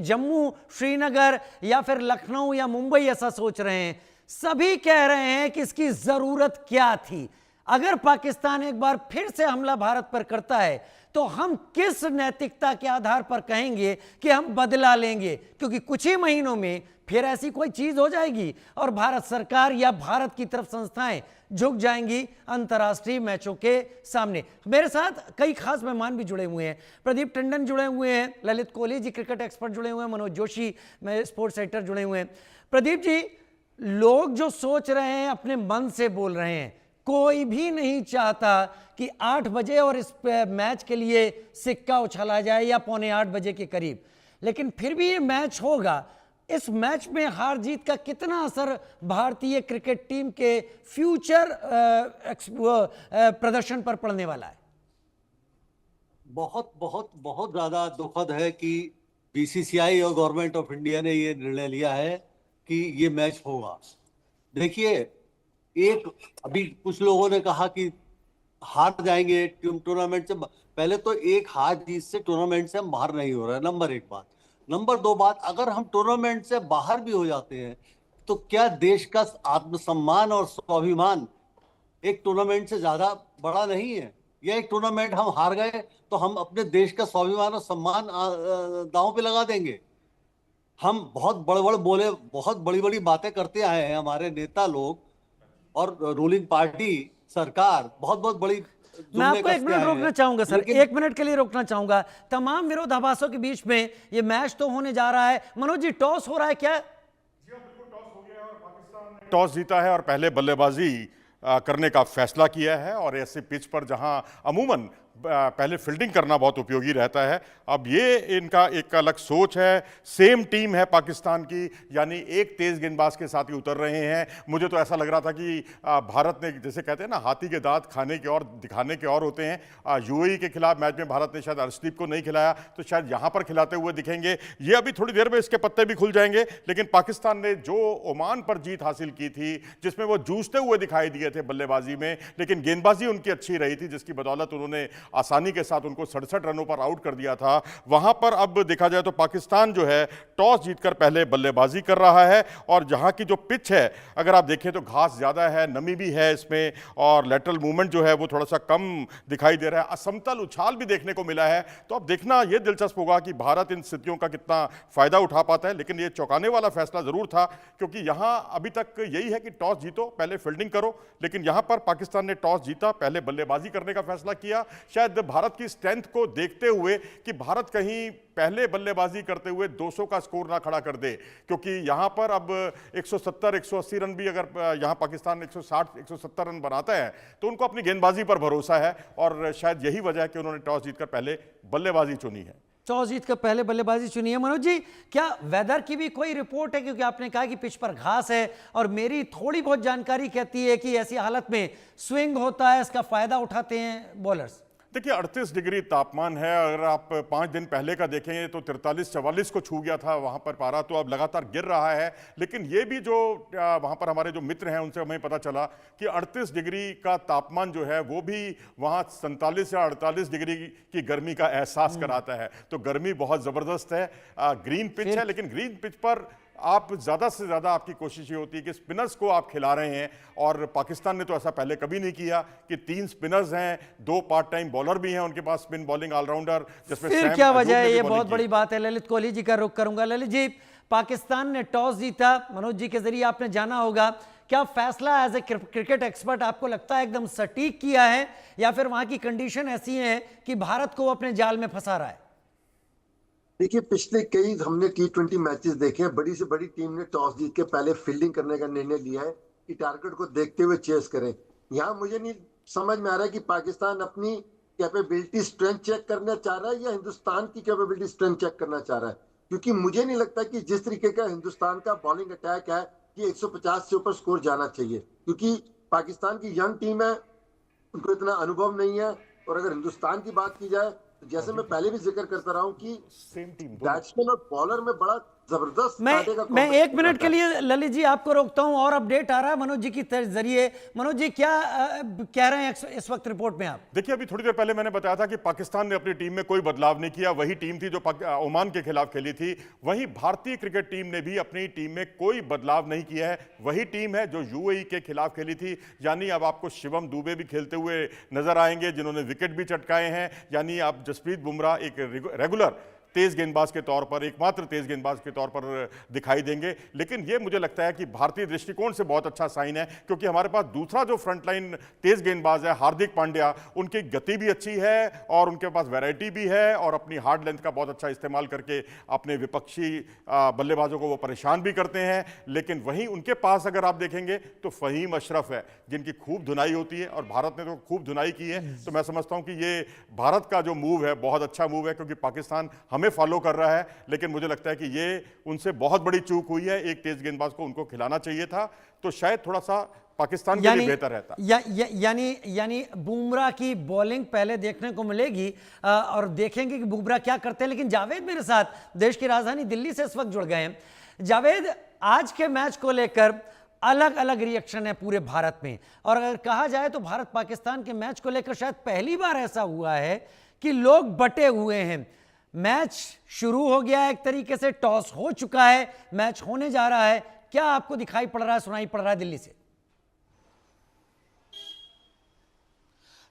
जम्मू, श्रीनगर या फिर लखनऊ या मुंबई ऐसा सोच रहे हैं, सभी कह रहे हैं कि इसकी जरूरत क्या थी। अगर पाकिस्तान एक बार फिर से हमला भारत पर करता है तो हम किस नैतिकता के आधार पर कहेंगे कि हम बदला लेंगे, क्योंकि कुछ ही महीनों में फिर ऐसी कोई चीज हो जाएगी और भारत सरकार या भारत की तरफ संस्थाएं झुक जाएंगी अंतर्राष्ट्रीय मैचों के सामने। मेरे साथ कई खास मेहमान भी जुड़े हुए हैं। प्रदीप टंडन जुड़े हुए हैं, ललित कोहली जी क्रिकेट एक्सपर्ट जुड़े हुए हैं, मनोज जोशी स्पोर्ट्स एडिटर जुड़े हुए हैं। प्रदीप जी, लोग जो सोच रहे हैं अपने मन से बोल रहे हैं, कोई भी नहीं चाहता कि 8 बजे और इस मैच के लिए सिक्का उछाला जाए या 7:45 बजे के करीब, लेकिन फिर भी ये मैच होगा। इस मैच में हार जीत का कितना असर भारतीय क्रिकेट टीम के फ्यूचर प्रदर्शन पर पड़ने वाला है? बहुत बहुत बहुत ज्यादा दुखद है कि बीसीसीआई और गवर्नमेंट ऑफ इंडिया ने ये निर्णय लिया है कि ये मैच होगा। देखिए, एक अभी कुछ लोगों ने कहा कि हार जाएंगे टूर्नामेंट से। पहले तो एक हार जीत से टूर्नामेंट से हम बाहर नहीं हो रहे हैं, नंबर 1 बात। नंबर 2 बात, अगर हम टूर्नामेंट से बाहर भी हो जाते हैं तो क्या देश का आत्मसम्मान और स्वाभिमान एक टूर्नामेंट से ज्यादा बड़ा नहीं है? यह एक टूर्नामेंट हम हार गए तो हम अपने देश का स्वाभिमान और सम्मान दांव पे लगा देंगे। हम बहुत बोले, बहुत बड़ी बड़ी बातें करते आए हैं हमारे नेता लोग और रूलिंग पार्टी सरकार बहुत बहुत बड़ी। मैं आपको 1 मिनट रोकना चाहूंगा सर, 1 मिनट के लिए रोकना चाहूंगा। तमाम विरोधाभासों के बीच में ये मैच तो होने जा रहा है। मनोज जी, टॉस हो रहा है क्या? जी हाँ, बिल्कुल टॉस हो गया है और पाकिस्तान ने टॉस जीता है और पहले बल्लेबाजी करने का फैसला किया है। और ऐसे पिच पर जहां अमूमन पहले फील्डिंग करना बहुत उपयोगी रहता है, अब ये इनका एक अलग सोच है। सेम टीम है पाकिस्तान की, यानी एक तेज गेंदबाज के साथ ही उतर रहे हैं। मुझे तो ऐसा लग रहा था कि भारत ने, जैसे कहते हैं ना, हाथी के दांत खाने के और दिखाने के और होते हैं। यूएई के खिलाफ मैच में भारत ने शायद अर्शदीप को नहीं खिलाया, तो शायद यहाँ पर खिलाते हुए दिखेंगे। ये अभी थोड़ी देर में इसके पत्ते भी खुल जाएंगे। लेकिन पाकिस्तान ने जो ओमान पर जीत हासिल की थी, जिसमें वो जूझते हुए दिखाई दिए थे बल्लेबाजी में, लेकिन गेंदबाजी उनकी अच्छी रही थी, जिसकी बदौलत उन्होंने आसानी के साथ उनको 67 रनों पर आउट कर दिया था। वहां पर अब देखा जाए तो पाकिस्तान जो है टॉस जीतकर पहले बल्लेबाजी कर रहा है। और जहां की जो पिच है, अगर आप देखें तो घास ज्यादा है, नमी भी है इसमें, और लेटरल मूवमेंट जो है वो थोड़ा सा कम दिखाई दे रहा है। असमतल उछाल भी देखने को मिला है। तो अब देखना यह दिलचस्प होगा कि भारत इन स्थितियों का कितना फायदा उठा पाता है। लेकिन यह चौंकाने वाला फैसला जरूर था, क्योंकि यहां अभी तक यही है कि टॉस जीतो, पहले फील्डिंग करो। लेकिन यहां पर पाकिस्तान ने टॉस जीता, पहले बल्लेबाजी करने का फैसला किया। शायद भारत की स्ट्रेंथ को देखते हुए कि भारत कहीं पहले बल्लेबाजी करते हुए 200 का स्कोर ना खड़ा कर दे, क्योंकि यहां पर अब 170 180 रन भी अगर यहां पाकिस्तान 160 170 रन बनाता है तो उनको अपनी गेंदबाजी पर भरोसा है। और शायद यही वजह है कि उन्होंने टॉस जीतकर पहले बल्लेबाजी चुनी है। टॉस जीत कर पहले बल्लेबाजी चुनी है। मनोज जी, क्या वेदर की भी कोई रिपोर्ट है? क्योंकि आपने कहा कि पिच पर घास है, और मेरी थोड़ी बहुत जानकारी कहती है कि ऐसी हालत में स्विंग होता है, इसका फायदा उठाते हैं बॉलर्स। देखिए, 38 डिग्री तापमान है। अगर आप 5 दिन पहले का देखेंगे तो 43-44 को छू गया था वहां पर पारा, तो अब लगातार गिर रहा है। लेकिन ये भी जो वहां पर हमारे जो मित्र हैं उनसे हमें पता चला कि 38 डिग्री का तापमान जो है वो भी वहां 47 या 48 डिग्री की गर्मी का एहसास कराता है। तो गर्मी बहुत जबरदस्त है। ग्रीन पिच है, लेकिन ग्रीन पिच पर आप ज्यादा से ज्यादा आपकी कोशिश ये होती है कि स्पिनर्स को आप खिला रहे हैं। और पाकिस्तान ने तो ऐसा पहले कभी नहीं किया कि 3 स्पिनर्स हैं, 2 पार्ट टाइम बॉलर भी हैं उनके पास, स्पिन बॉलिंग ऑलराउंडर, जिसमें फिर क्या वजह है? ये बहुत बड़ी बात है। ललित कोहली जी का रुख करूंगा। ललित जी, पाकिस्तान ने टॉस जीता, मनोज जी के जरिए आपने जाना होगा, क्या फैसला एज ए क्रिकेट एक्सपर्ट आपको लगता है एकदम सटीक किया है, या फिर वहां की कंडीशन ऐसी है कि भारत को अपने जाल में फंसा रहा है? देखिए, पिछले कई हमने T20 मैचेस देखे हैं, बड़ी से बड़ी टीम ने टॉस जीत के पहले फील्डिंग करने का निर्णय लिया है कि टारगेट को देखते हुए चेस करें। यहाँ मुझे नहीं समझ में आ रहा है कि पाकिस्तान अपनी कैपेबिलिटी स्ट्रेंथ चेक करना चाह रहा है या हिंदुस्तान की कैपेबिलिटी स्ट्रेंथ चेक करना चाह रहा है। क्योंकि मुझे नहीं लगता कि जिस तरीके का हिंदुस्तान का बॉलिंग अटैक है कि 150 से ऊपर स्कोर जाना चाहिए, क्योंकि पाकिस्तान की यंग टीम है, उनको इतना अनुभव नहीं है। और अगर हिंदुस्तान की बात की जाए, जैसे मैं पहले भी जिक्र करता रहा हूं कि बैट्समैन और बॉलर में बड़ा जबरदस्त मैं कांटे का मैं कॉम्बिनेशन एक मिनट रहता के है। लिए ललित जी आपको रोकता हूं और अपडेट आ रहा है मनोज जी की जरिए। मनोज जी क्या कह रहे हैं इस वक्त रिपोर्ट में आप? देखिए, अभी थोड़ी देर पहले मैंने बताया था कि पाकिस्तान ने अपनी टीम में कोई बदलाव नहीं किया। वही टीम थी जो ओमान के खिलाफ खेली थी। वहीं भारतीय क्रिकेट टीम ने भी अपनी टीम में कोई बदलाव नहीं किया है। वही टीम है जो यूएई के खिलाफ खेली थी। यानी अब आपको शिवम दुबे भी खेलते हुए नजर आएंगे, जिन्होंने विकेट भी चटकाए हैं। यानी आप जसप्रीत बुमराह एक रेगुलर तेज गेंदबाज के तौर पर, एकमात्र तेज गेंदबाज के तौर पर दिखाई देंगे। लेकिन यह मुझे लगता है कि भारतीय दृष्टिकोण से बहुत अच्छा साइन है, क्योंकि हमारे पास दूसरा जो फ्रंटलाइन तेज गेंदबाज है हार्दिक पांड्या, उनकी गति भी अच्छी है और उनके पास वैरायटी भी है और अपनी हार्ड लेंथ का बहुत अच्छा इस्तेमाल करके अपने विपक्षी बल्लेबाजों को वो परेशान भी करते हैं। लेकिन वहीं उनके पास अगर आप देखेंगे तो फहीम अशरफ है, जिनकी खूब धुनाई होती है और भारत ने तो खूब धुनाई की है। तो मैं समझता हूं कि ये भारत का जो मूव है बहुत अच्छा मूव है, क्योंकि पाकिस्तान हमें फॉलो कर रहा है। लेकिन मुझे लगता है कि ये उनसे बहुत बड़ी चूक हुई है। एक तेज गेंदबाज को उनको खिलाना चाहिए था, तो शायद थोड़ा सा पाकिस्तान के लिए बेहतर रहता। यानी बुमराह की बॉलिंग पहले देखने को मिलेगी और देखेंगे कि बुमराह क्या करते हैं। लेकिन जावेद मेरे साथ देश की राजधानी दिल्ली से इस वक्त जुड़ गए हैं। जावेद, आज के मैच को लेकर अलग अलग रिएक्शन है पूरे भारत में, और अगर कहा जाए तो भारत पाकिस्तान के मैच को लेकर शायद पहली बार ऐसा हुआ है कि लोग बटे हुए हैं। मैच शुरू हो गया है, एक तरीके से टॉस हो चुका है, मैच होने जा रहा है। क्या आपको दिखाई पड़ रहा है, सुनाई पड़ रहा है दिल्ली से?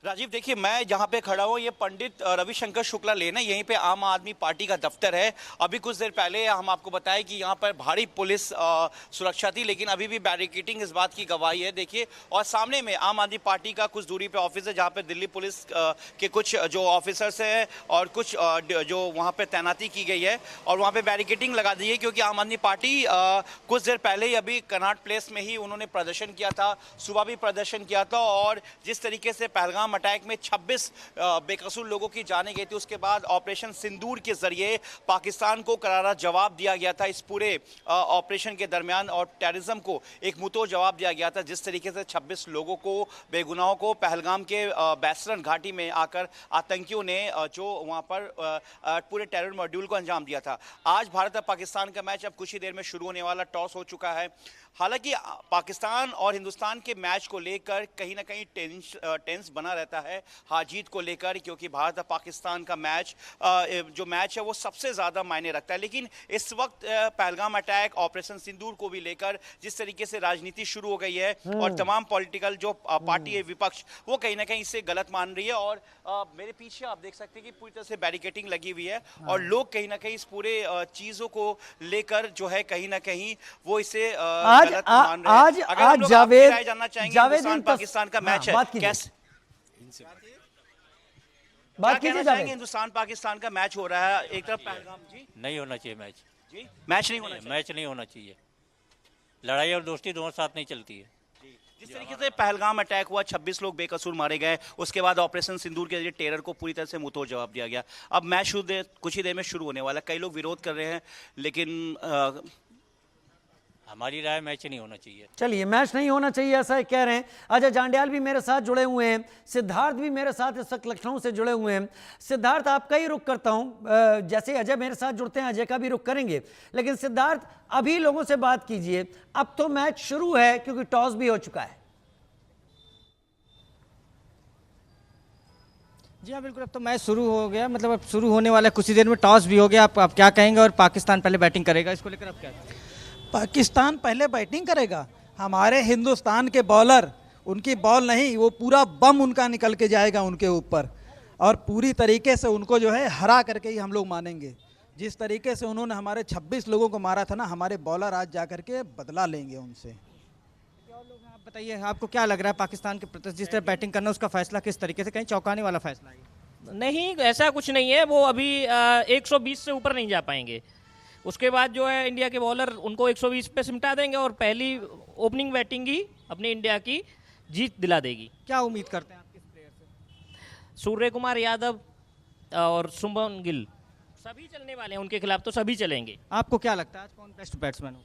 राजीव, देखिए, मैं जहां पे खड़ा हूं ये पंडित रविशंकर शुक्ला लेन है। यहीं पे आम आदमी पार्टी का दफ्तर है। अभी कुछ देर पहले हम आपको बताया कि यहां पर भारी पुलिस सुरक्षा थी, लेकिन अभी भी बैरिकेडिंग इस बात की गवाही है। देखिए, और सामने में आम आदमी पार्टी का कुछ दूरी पे ऑफिस है, जहां पे दिल्ली पुलिस के कुछ जो ऑफिसर्स हैं और कुछ जो वहां पे तैनाती की गई है और वहां पे बैरिकेडिंग लगा दी है, क्योंकि आम आदमी पार्टी कुछ देर पहले ही अभी कनॉट प्लेस में ही उन्होंने प्रदर्शन किया था, सुबह भी प्रदर्शन किया था। और जिस तरीके से पहलगाम अटैक में 26 बेकसूर लोगों की जाने गई थी, उसके बाद ऑपरेशन सिंदूर के जरिए पाकिस्तान को करारा जवाब दिया गया था इस पूरे ऑपरेशन के दरमियान, और टेररिज्म को एक मुंहतोड़ जवाब दिया गया था। जिस तरीके से 26 लोगों को, बेगुनाहों को पहलगाम के बैसरन घाटी में आकर आतंकियों ने जो वहां पर पूरे टेरर मॉड्यूल को अंजाम दिया था। आज भारत और पाकिस्तान का मैच अब कुछ ही देर में शुरू होने वाला, टॉस हो चुका है। हालांकि पाकिस्तान और हिंदुस्तान के मैच को लेकर कहीं ना कहीं टेंस बना रहता है हार जीत को लेकर, क्योंकि भारत और पाकिस्तान का मैच जो मैच है वो सबसे ज़्यादा मायने रखता है। लेकिन इस वक्त पहलगाम अटैक, ऑपरेशन सिंदूर को भी लेकर जिस तरीके से राजनीति शुरू हो गई है और तमाम पॉलिटिकल जो पार्टी है, विपक्ष, वो कहीं ना कहीं इसे गलत मान रही है। और मेरे पीछे आप देख सकते हैं कि पूरी तरह से बैरिकेडिंग लगी हुई है और लोग कहीं ना कहीं इस पूरे चीज़ों को लेकर जो है कहीं ना कहीं वो इसे आज जावेद पाकिस्तान का मैच है, कैसे बात कीजिए जावेद? हिंदुस्तान पाकिस्तान का मैच हो रहा है, एक तरफ पहलगाम जी नहीं होना चाहिए मैच। जी, मैच नहीं होना चाहिए। मैच नहीं होना चाहिए। लड़ाई और दोस्ती दोनों साथ नहीं चलती है। जिस तरीके से पहलगाम अटैक हुआ, 26 लोग बेकसूर मारे गए, उसके बाद ऑपरेशन सिंदूर के जरिए टेरर को पूरी तरह से मुंहतोड़ जवाब दिया गया। अब मैच कुछ ही देर में शुरू होने वाला। कई लोग विरोध कर रहे हैं, लेकिन हमारी राय मैच नहीं होना चाहिए। चलिए, मैच नहीं होना चाहिए ऐसा कह रहे हैं। अजय जांडियाल भी मेरे साथ जुड़े हुए हैं, सिद्धार्थ भी मेरे साथ इस वक्त लखनऊ से जुड़े हुए हैं। सिद्धार्थ, आपका ही रुख करता हूं, जैसे अजय मेरे साथ जुड़ते हैं अजय का भी रुख करेंगे। लेकिन सिद्धार्थ, अभी लोगों से बात कीजिए, अब तो मैच शुरू है क्योंकि टॉस भी हो चुका है। जी हाँ, बिल्कुल, अब तो मैच शुरू हो गया, मतलब अब शुरू होने वाला है, कुछ ही देर में टॉस भी हो गया। आप क्या कहेंगे? और पाकिस्तान पहले बैटिंग करेगा, इसको लेकर आप क्या कहेंगे? पाकिस्तान पहले बैटिंग करेगा। हमारे हिंदुस्तान के बॉलर, उनकी बॉल नहीं, वो पूरा बम उनका निकल के जाएगा उनके ऊपर, और पूरी तरीके से उनको जो है हरा करके ही हम लोग मानेंगे। जिस तरीके से उन्होंने हमारे 26 लोगों को मारा था ना, हमारे बॉलर आज जा करके बदला लेंगे उनसे। आप बताइए, आपको क्या लग रहा है पाकिस्तान के प्रति जिस तरह बैटिंग करना, उसका फैसला किस तरीके से, कहीं चौंकाने वाला फैसला है? नहीं, ऐसा कुछ नहीं है। वो अभी 120 से ऊपर नहीं जा पाएंगे। उसके बाद जो है इंडिया के बॉलर उनको 120 पे सिमटा देंगे और पहली ओपनिंग बैटिंग ही अपनी इंडिया की जीत दिला देगी। क्या उम्मीद करते हैं आप किस प्लेयर से? सूर्य कुमार यादव और शुभमन गिल सभी चलने वाले हैं उनके खिलाफ, तो सभी चलेंगे। आपको क्या लगता है आज कौन बेस्ट बैट्समैन हो?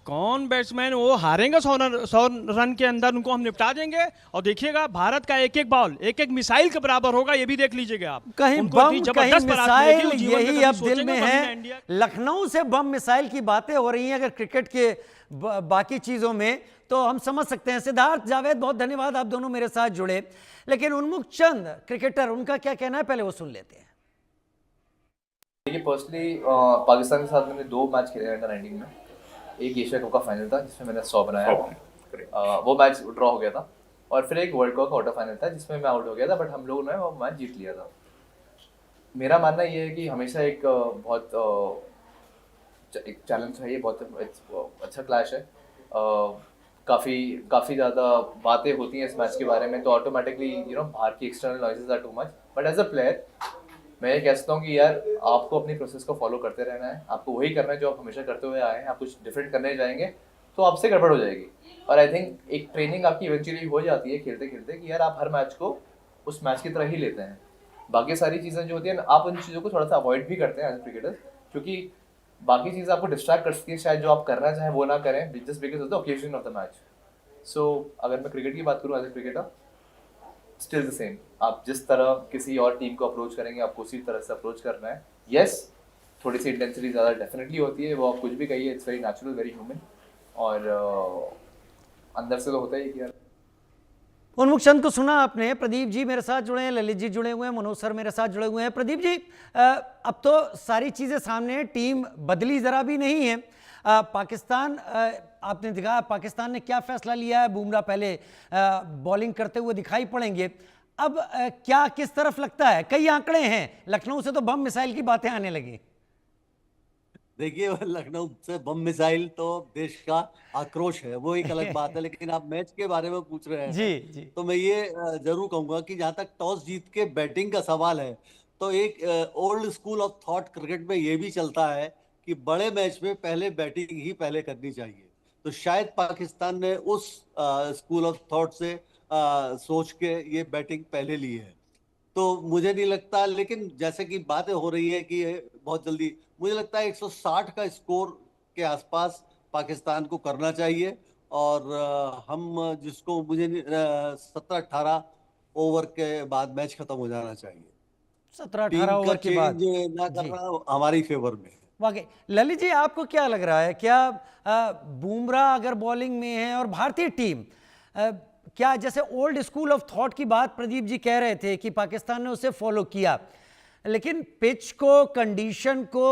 कौन बैट्समैन वो हारेंगे 100 रन के अंदर, उनको हम निपटा देंगे। और देखिएगा भारत का एक एक बॉल एक एक मिसाइल के बराबर होगा, ये भी देख लीजिएगा आप। कहीं उनको बम इतनी कहीं जबरदस्त बारात मिसाइल, मिलेगी, वो जीवन में यही कभी अब दिल सोचेंगे में कभी ना है। इंडिया। लखनऊ से बम मिसाइल की बातें हो रही हैं अगर क्रिकेट के बाकी चीजों में, तो हम समझ सकते हैं। सिद्धार्थ, जावेद, बहुत धन्यवाद, आप दोनों मेरे साथ जुड़े। लेकिन उन्मुख चंद क्रिकेटर, उनका क्या कहना है, पहले वो सुन लेते हैं। देखिए, पर्सनली पाकिस्तान के साथ मैंने 2 मैच खेले अंडर 19 में। एक एशिया कप का फाइनल था जिसमें मैंने 100 बनाया, वो मैच ड्रॉ हो गया था। और फिर एक वर्ल्ड कप का क्वार्टर फाइनल था जिसमें मैं आउट हो गया था, बट हम लोगों ने वो मैच जीत लिया था। मेरा मानना ये है कि हमेशा एक बहुत एक चैलेंज है, ये बहुत अच्छा क्लैश है। काफ़ी ज़्यादा बातें होती हैं इस मैच के बारे में, तो ऑटोमेटिकली बाहर की external noises are too much. But as a player मैं ये कह सकता हूँ कि यार आपको अपनी प्रोसेस को फॉलो करते रहना है, आपको वही करना है जो आप हमेशा करते हुए आए हैं। आप कुछ डिफरेंट करने जाएंगे तो आपसे गड़बड़ हो जाएगी। और आई थिंक एक ट्रेनिंग आपकी इवेंचुअली हो जाती है खेलते खेलते कि यार आप हर मैच को उस मैच की तरह ही लेते हैं। बाकी सारी चीज़ें जो होती हैं आप उन चीज़ों को थोड़ा सा अवॉइड भी करते हैं एज ए क्रिकेटर, क्योंकि बाकी चीज़ें आपको डिस्ट्रैक्ट कर सकती है, शायद जो आप करना चाहें वो ना करें, just because of the occasion of the match. So अगर मैं क्रिकेट की बात करूँ as a cricketer, still the same. आप जिस तरह किसी और टीम को अप्रोच करेंगे आपको उसी तरह से अप्रोच करना है। यस, थोड़ी सी इंटेंसिटी ज़्यादा डेफिनेटली होती है, वो आप कुछ भी कहिए, it's very natural, very human. और अंदर से तो होता ही कि यार। उन्मुख चंद को सुना आपने। प्रदीप जी मेरे साथ जुड़े हैं, ललित जी जुड़े हुए हैं, मनोज सर मेरे साथ जुड़े हुए हैं। प्रदीप जी, अब तो सारी चीज़ें सामने हैं, टीम बदली ज़रा भी नहीं है। पाकिस्तान, आपने देखा पाकिस्तान ने क्या फैसला लिया है। बुमराह पहले बॉलिंग करते हुए दिखाई पड़ेंगे। अब क्या किस तरफ लगता है? कई आंकड़े हैं, लखनऊ से तो बम मिसाइल की बातें आने लगी। देखिए, लखनऊ से बम मिसाइल तो देश का आक्रोश है, वो एक अलग बात है। लेकिन आप मैच के बारे में पूछ रहे हैं जी। तो मैं ये जरूर कहूंगा कि जहां तक टॉस जीत के बैटिंग का सवाल है, तो एक old school of thought cricket में ये भी चलता है कि बड़े मैच में पहले बैटिंग ही पहले करनी चाहिए। तो शायद पाकिस्तान ने उस स्कूल ऑफ थॉट से सोच के ये बैटिंग पहले ली है। तो मुझे नहीं लगता, लेकिन जैसे कि बातें हो रही है कि बहुत जल्दी, मुझे लगता है 160 का स्कोर के आसपास पाकिस्तान को करना चाहिए। और हम जिसको मुझे 17-18 ओवर के बाद मैच खत्म हो जाना चाहिए। 17-18 ओवर के बाद ना करना हमारी फेवर में। वाकई। ललित जी, आपको क्या लग रहा है, क्या बुमराह अगर बॉलिंग में है और भारतीय टीम, क्या जैसे ओल्ड स्कूल ऑफ थॉट की बात प्रदीप जी कह रहे थे कि पाकिस्तान ने उसे फॉलो किया, लेकिन पिच को, कंडीशन को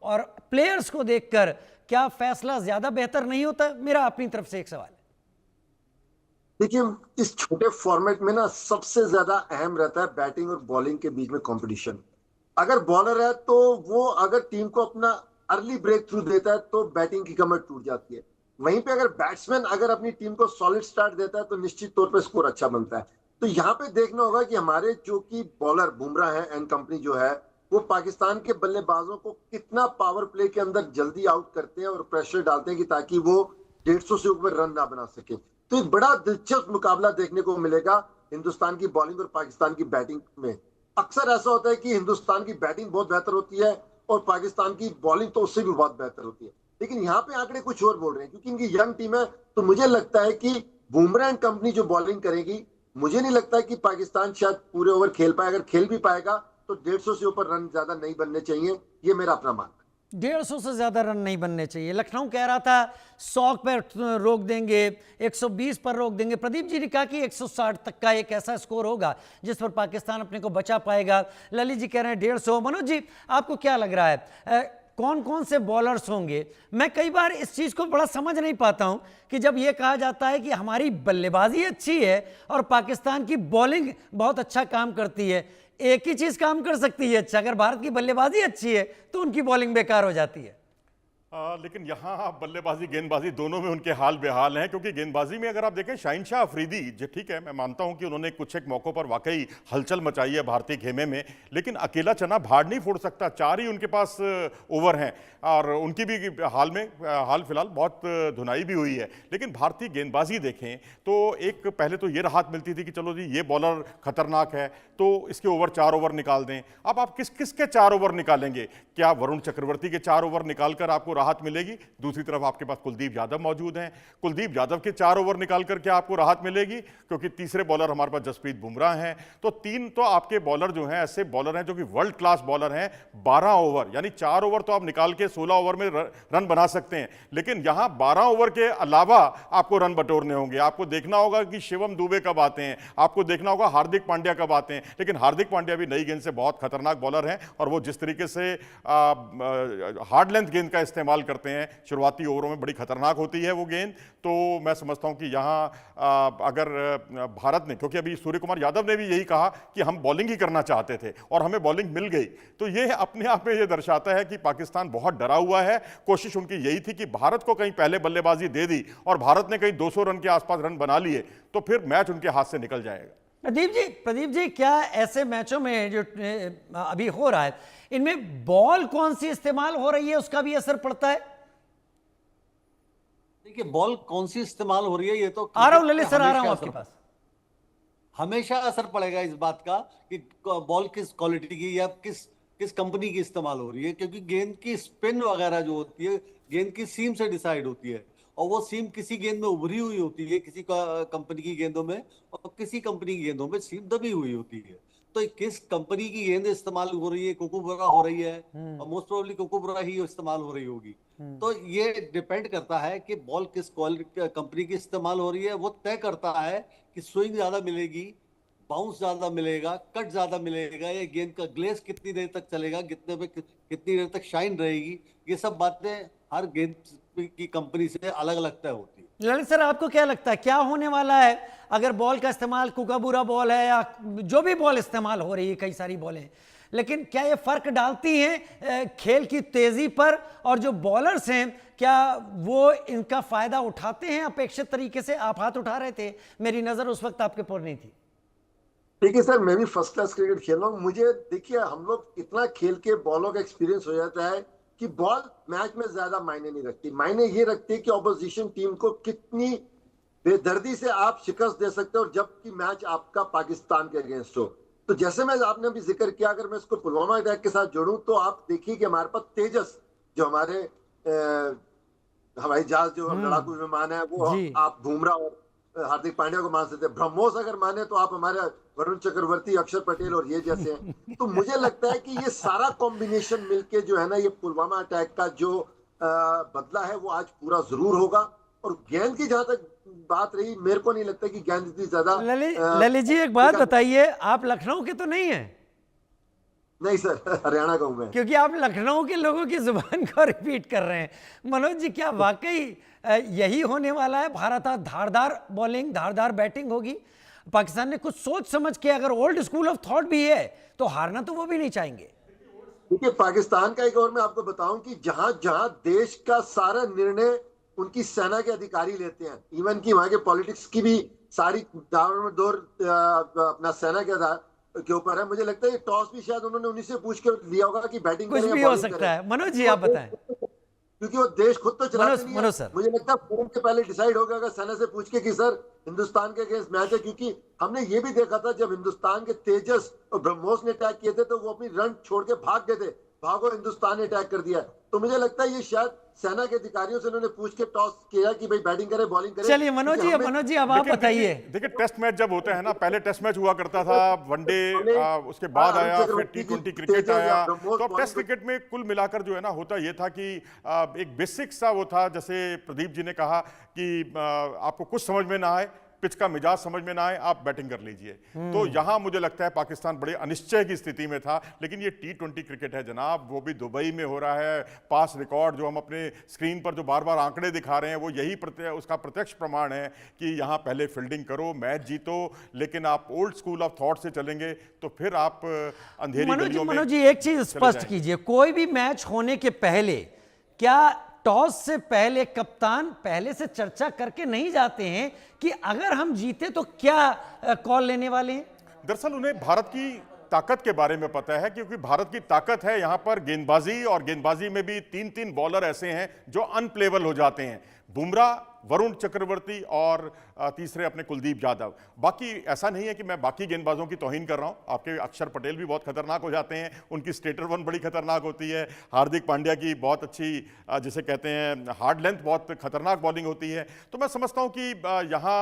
और प्लेयर्स को देखकर क्या फैसला ज्यादा बेहतर नहीं होता? मेरा अपनी तरफ से एक सवाल है। देखिए, इस छोटे फॉर्मेट में ना सबसे ज्यादा अहम रहता है बैटिंग और बॉलिंग के बीच में कंपटीशन। अगर बॉलर है तो वो अगर टीम को अपना अर्ली ब्रेक थ्रू देता है तो बैटिंग की कमर टूट जाती है। वहीं पे अगर बैट्समैन अगर अपनी टीम को सॉलिड स्टार्ट देता है तो निश्चित तौर पे स्कोर अच्छा बनता है। तो यहाँ पे देखना होगा कि हमारे जो कि बॉलर बुमराह है एंड कंपनी जो है, वो पाकिस्तान के बल्लेबाजों को कितना पावर प्ले के अंदर जल्दी आउट करते हैं और प्रेशर डालते हैं कि ताकि वो 150 से ऊपर रन ना बना सके। तो एक बड़ा दिलचस्प मुकाबला देखने को मिलेगा हिंदुस्तान की बॉलिंग और पाकिस्तान की बैटिंग में। अक्सर ऐसा होता है कि हिंदुस्तान की बैटिंग बहुत बेहतर होती है और पाकिस्तान की बॉलिंग तो उससे भी बहुत बेहतर होती है, लेकिन यहाँ पे आंकड़े कुछ और बोल रहे हैं क्योंकि इनकी यंग टीम है। तो मुझे लगता है कि बुमराह एंड कंपनी जो बॉलिंग करेगी, मुझे नहीं लगता है कि पाकिस्तान शायद पूरे ओवर खेल पाए। अगर खेल भी पाएगा तो 150 से ऊपर रन ज्यादा नहीं बनने चाहिए, ये मेरा अपना मानना है। 150 से ज्यादा रन नहीं बनने चाहिए। लखनऊ कह रहा था 100 पर रोक देंगे, 120 पर रोक देंगे। प्रदीप जी ने कहा कि 160 तक का एक ऐसा स्कोर होगा जिस पर पाकिस्तान अपने को बचा पाएगा। ललित जी कह रहे हैं 150। मनोज जी, आपको क्या लग रहा है, कौन कौन से बॉलर्स होंगे? मैं कई बार इस चीज़ को बड़ा समझ नहीं पाता हूं कि जब ये कहा जाता है कि हमारी बल्लेबाजी अच्छी है और पाकिस्तान की बॉलिंग बहुत अच्छा काम करती है, एक ही चीज काम कर सकती है अच्छा। अगर भारत की बल्लेबाजी अच्छी है तो उनकी बॉलिंग बेकार हो जाती है। लेकिन यहाँ बल्लेबाजी गेंदबाजी दोनों में उनके हाल बेहाल हैं, क्योंकि गेंदबाजी में अगर आप देखें शाहिनशाह अफरीदी जो ठीक है, मैं मानता हूँ कि उन्होंने कुछ एक मौक़ों पर वाकई हलचल मचाई है भारतीय खेमे में, लेकिन अकेला चना भाड़ नहीं फोड़ सकता। 4 ही उनके पास ओवर हैं और उनकी भी हाल फिलहाल बहुत धुनाई भी हुई है। लेकिन भारतीय गेंदबाजी देखें तो एक पहले तो ये राहत मिलती थी कि चलो जी ये बॉलर खतरनाक है तो इसके ओवर 4 ओवर निकाल दें। अब आप किस किस के 4 ओवर निकालेंगे? क्या वरुण चक्रवर्ती के 4 ओवर निकालकर आपको राहत मिलेगी। दूसरी तरफ आपके पास कुलदीप यादव मौजूद हैं, कुलदीप यादव के 4 ओवर निकाल करके आपको राहत मिलेगी, क्योंकि तीसरे बॉलर हमारे पास जसप्रीत बुमराह हैं। तो 3 तो आपके बॉलर जो हैं ऐसे बॉलर हैं जो कि वर्ल्ड क्लास बॉलर हैं। 12 ओवर यानी 4 ओवर तो आप निकाल के 16 ओवर में रन बना सकते हैं, लेकिन यहां 12 ओवर के अलावा आपको रन बटोरने होंगे। आपको देखना होगा कि शिवम दुबे कब आते हैं, आपको देखना होगा हार्दिक पांड्या कब आते हैं। लेकिन हार्दिक पांड्या भी नई गेंद से बहुत खतरनाक बॉलर हैं और वो जिस तरीके से हार्ड लेंथ गेंद का इस्तेमाल करते हैं शुरुआती ओवरों में, बड़ी खतरनाक होती है वो गेंद। तो मैं समझता हूं कि यहां अगर भारत ने, क्योंकि अभी सूर्य कुमार यादव ने भी यही कहा कि हम बॉलिंग ही करना चाहते थे और हमें बॉलिंग मिल गई, तो ये अपने आप में ये दर्शाता है कि पाकिस्तान बहुत डरा हुआ है। कोशिश उनकी यही थी कि भारत को कहीं पहले बल्लेबाजी दे दी और भारत ने कहीं 200 रन के आसपास रन बना लिए तो फिर मैच उनके हाथ से निकल जाएगा। प्रदीप जी, क्या ऐसे मैचों में जो अभी हो रहा है, इनमें बॉल कौन सी इस्तेमाल हो रही है उसका भी असर पड़ता है? देखिए, बॉल कौन सी इस्तेमाल हो रही है ये तो आ रहा हूं ललित सर, आ रहा हूं आपके पास। हमेशा असर पड़ेगा इस बात का कि बॉल किस क्वालिटी की या किस कंपनी की इस्तेमाल हो रही है, क्योंकि गेंद की स्पिन वगैरह जो होती है गेंद की सीम से डिसाइड होती है, और वो सीम किसी गेंद में उभरी हुई होती है किसी कंपनी की गेंदों में, और किसी कंपनी की गेंदों में सीम दबी हुई होती है। तो किस कंपनी की गेंद इस्तेमाल हो रही है, कुकुबरा हो रही है और मोस्ट प्रोबेबली कुकुबरा ही इस्तेमाल हो रही होगी। तो ये डिपेंड करता है कि बॉल किस कंपनी की इस्तेमाल हो रही है, वो तय करता है कि स्विंग ज्यादा मिलेगी, बाउंस ज्यादा मिलेगा, कट ज्यादा मिलेगा, या गेंद का ग्लेस कितनी देर तक चलेगा, कितनी देर तक शाइन रहेगी। ये सब बातें हर गेंद की कंपनी से अलग अलग तय होती है। ललित सर, आपको क्या लगता है क्या होने वाला है अगर बॉल का इस्तेमाल, कुकाबूरा बॉल है या जो भी बॉल इस्तेमाल हो रही है, कई सारी बॉलें, लेकिन क्या ये फर्क डालती हैं खेल की तेजी पर, और जो बॉलर्स हैं क्या वो इनका फायदा उठाते हैं अपेक्षित तरीके से? आप हाथ उठा रहे थे, मेरी नजर उस वक्त आपके पर नहीं थी। ठीक है सर, मैं भी फर्स्ट क्लास क्रिकेट खेल रहा हूँ। मुझे देखिए, हम लोग इतना खेल के बॉलों का एक्सपीरियंस हो जाता है कि बॉल मैच में ज्यादा मायने नहीं रखती। मायने ये रखती है कि ऑपोजिशन टीम को कितनी बेदर्दी से आप शिकस्त दे सकते हो, और जबकि मैच आपका पाकिस्तान के अगेंस्ट हो। तो जैसे मैं आपने भी जिक्र किया, अगर मैं इसको पुलवामा अटैक के साथ जोड़ूं तो आप देखिए कि हमारे पास तेजस जो हमारे हवाई जहाज जो लड़ाकू विमान है, वो आप बुमराह और हार्दिक पांड्या को मान सकते हैं। ब्रह्मोस अगर माने तो आप हमारे वरुण चक्रवर्ती, अक्षर पटेल और ये जैसे हैं। तो मुझे लगता है कि ये सारा कॉम्बिनेशन मिलके जो है ना, ये पुलवामा अटैक का जो बदला है वो आज पूरा जरूर होगा। और गेंद की जहां तक बात रही, मेरे को नहीं लगता कि गेंद इतनी ज्यादा। ललित जी, एक बात बताइए, आप लखनऊ के तो नहीं हैं? नहीं सर, हरियाणा का हूं मैं। क्योंकि आप लखनऊ के लोगों की जुबान को रिपीट कर रहे हैं। मनोज जी, क्या वाकई यही होने वाला है? भारत आज धारदार बॉलिंग, धारदार बैटिंग होगी? पाकिस्तान ने कुछ सोच समझ के, अगर ओल्ड स्कूल ऑफ थॉट भी है तो हारना तो वो भी नहीं चाहेंगे। देखिए, पाकिस्तान का एक और मैं आपको बताऊं कि जहां जहां देश का सारा निर्णय उनकी सेना के अधिकारी लेते हैं, इवन की वहां के पॉलिटिक्स की भी सारी दारोमदार अपना सेना के ऊपर है। मुझे लगता है ये टॉस भी शायद उन्होंने उन्हीं से पूछ के लिया होगा कि बैटिंग कुछ भी हो सकता है। मनोज जी, आप बताएं, क्योंकि वो देश खुद तो चलाते नहीं है। मुझे लगता है फोरम के पहले डिसाइड हो गया सेना से पूछ के कि सर हिंदुस्तान के अगेंस्ट मैच है, क्योंकि हमने ये भी देखा था जब हिंदुस्तान के तेजस और ब्रह्मोस ने अटैक किए थे तो वो अपनी रन छोड़ के भाग गए थे, भागो हिंदुस्तान ने अटैक कर दिया। तो मुझे लगता है ये शायद सेना के अधिकारियों से उन्होंने पूछ के टॉस किया कि भाई बैटिंग करे बॉलिंग करे। चलिए मनोज जी अब आप बताइए। देखिए, टेस्ट मैच जब होते हैं ना, पहले टेस्ट मैच हुआ करता था, वनडे, उसके बाद आया, फिर T20 क्रिकेट आया। तो अब टेस्ट क्रिकेट में कुल मिलाकर जो है ना, होता ये था कि एक बेसिक सा वो था, जैसे प्रदीप जी ने कहा कि आपको कुछ समझ में ना आए, पिच का मिजाज समझ में ना आए, आप बैटिंग कर लीजिए। तो यहां मुझे लगता है पाकिस्तान बड़े अनिश्चय की स्थिति में था। लेकिन ये T20 क्रिकेट है जनाब, वो भी दुबई में हो रहा है। पास रिकॉर्ड जो हम अपने स्क्रीन पर जो बार बार आंकड़े दिखा रहे हैं, वो यही उसका प्रत्यक्ष प्रमाण है कि यहां पहले फील्डिंग करो, मैच जीतो। लेकिन आप ओल्ड स्कूल ऑफ थॉट से चलेंगे तो फिर आप अंधेरी गलियों में। मनोज जी, एक चीज स्पष्ट कीजिए, कोई भी मैच होने के पहले क्या टॉस से पहले कप्तान पहले से चर्चा करके नहीं जाते हैं कि अगर हम जीते तो क्या कॉल लेने वाले हैं? दरअसल उन्हें भारत की ताकत के बारे में पता है, क्योंकि भारत की ताकत है यहां पर गेंदबाजी, और गेंदबाजी में भी 3-3 बॉलर ऐसे हैं जो अनप्लेबल हो जाते हैं। बुमराह, वरुण चक्रवर्ती और तीसरे अपने कुलदीप यादव। बाकी ऐसा नहीं है कि मैं बाकी गेंदबाजों की तौहीन कर रहा हूं, आपके अक्षर पटेल भी बहुत खतरनाक हो जाते हैं, उनकी स्टेटर वन बड़ी खतरनाक होती है, हार्दिक पांड्या की बहुत अच्छी जिसे कहते हैं हार्ड लेंथ बहुत खतरनाक बॉलिंग होती है। तो मैं समझता हूं कि यहाँ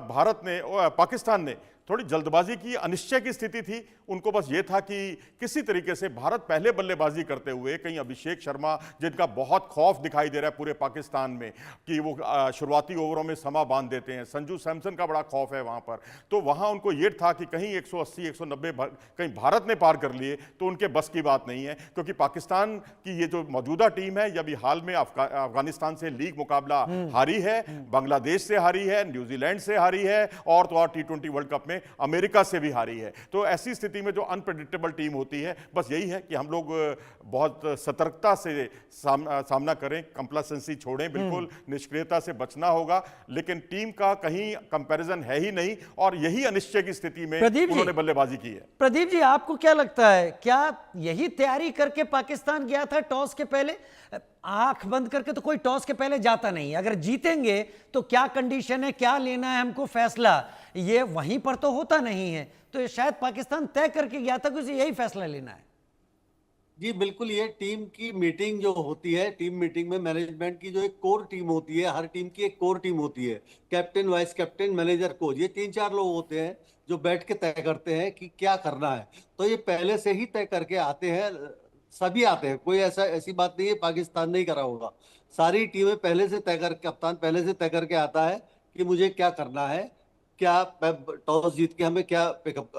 भारत ने, पाकिस्तान ने थोड़ी जल्दबाजी की, अनिश्चय की स्थिति थी। उनको बस ये था कि किसी तरीके से भारत पहले बल्लेबाजी करते हुए, कहीं अभिषेक शर्मा जिनका बहुत खौफ दिखाई दे रहा है पूरे पाकिस्तान में कि वो शुरुआती ओवरों में समा बांध देते हैं, संजू सैमसन का बड़ा खौफ है वहाँ पर, तो वहाँ उनको ये था कि कहीं 180 190 कहीं भारत ने पार कर लिए तो उनके बस की बात नहीं है, क्योंकि पाकिस्तान की ये जो मौजूदा टीम है, अभी हाल में अफगानिस्तान से लीग मुकाबला हारी है, बांग्लादेश से हारी है, न्यूजीलैंड से हारी है और तो और T20 वर्ल्ड कप में अमेरिका से भी हारी है। तो ऐसी स्थिति में जो अनप्रेडिक्टेबल टीम होती है, बस यही है कि हम लोग बहुत सतर्कता से सामना करें, कंप्लासेंसी छोड़ें, बिल्कुल निष्क्रियता से बचना होगा, लेकिन टीम का कहीं कंपैरिजन है ही नहीं और यही अनिश्चय की स्थिति में उन्होंने बल्लेबाजी की है। प्रदीप जी, आपको क्या लगता है, क्या यही तैयारी करके पाकिस्तान गया था टॉस के पहले? आंख बंद करके तो कोई टॉस के पहले जाता नहीं, अगर जीतेंगे तो क्या कंडीशन है, क्या लेना है हमको फैसला, ये वहीं पर तो होता नहीं है। तो ये शायद पाकिस्तान तय करके गया था कि उसे यही फैसला लेना है। जी बिल्कुल, ये टीम की मीटिंग जो होती है, टीम मीटिंग में मैनेजमेंट की जो एक कोर टीम होती है, हर टीम की एक कोर टीम होती है, captain, vice captain, manager, coach, ये 3-4 लोग होते हैं जो बैठ के तय करते हैं कि क्या करना है। तो ये पहले से ही तय करके आते हैं, सभी आते हैं, कोई ऐसी बात नहीं है पाकिस्तान नहीं करा होगा, सारी टीमें पहले से तय कर, कप्तान पहले से तय करके आता है कि मुझे क्या करना है, क्या टॉस जीत के हमें क्या पिकअप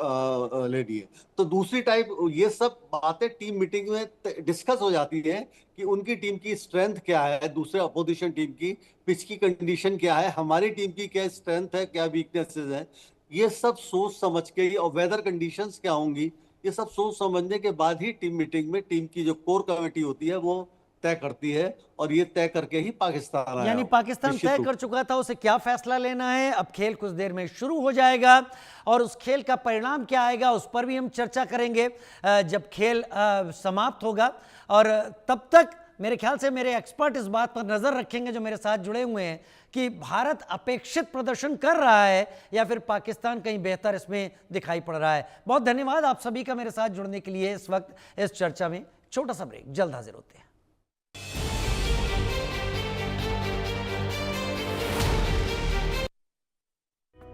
लेनी है। तो दूसरी टाइप ये सब बातें टीम मीटिंग में डिस्कस हो जाती है कि उनकी टीम की स्ट्रेंथ क्या है, दूसरे अपोजिशन टीम की पिच की कंडीशन क्या है, हमारी टीम की क्या स्ट्रेंथ है, क्या वीकनेसेस है, ये सब सोच समझ के, और वेदर कंडीशंस क्या होंगी, ये सब सोच समझने के बाद ही टीम मीटिंग में टीम की जो कोर कमेटी होती है वो तय करती है, और ये तय करके ही पाकिस्तान आया। यानी पाकिस्तान तय कर चुका था उसे क्या फैसला लेना है। अब खेल कुछ देर में शुरू हो जाएगा और उस खेल का परिणाम क्या आएगा उस पर भी हम चर्चा करेंगे जब खेल समाप्त होगा। और तब तक मेरे ख्याल से मेरे एक्सपर्ट इस बात पर नजर रखेंगे जो मेरे साथ जुड़े हुए हैं कि भारत अपेक्षित प्रदर्शन कर रहा है या फिर पाकिस्तान कहीं बेहतर इसमें दिखाई पड़ रहा है। बहुत धन्यवाद आप सभी का मेरे साथ जुड़ने के लिए। इस वक्त इस चर्चा में छोटा सा ब्रेक, जल्द हाजिर होते हैं।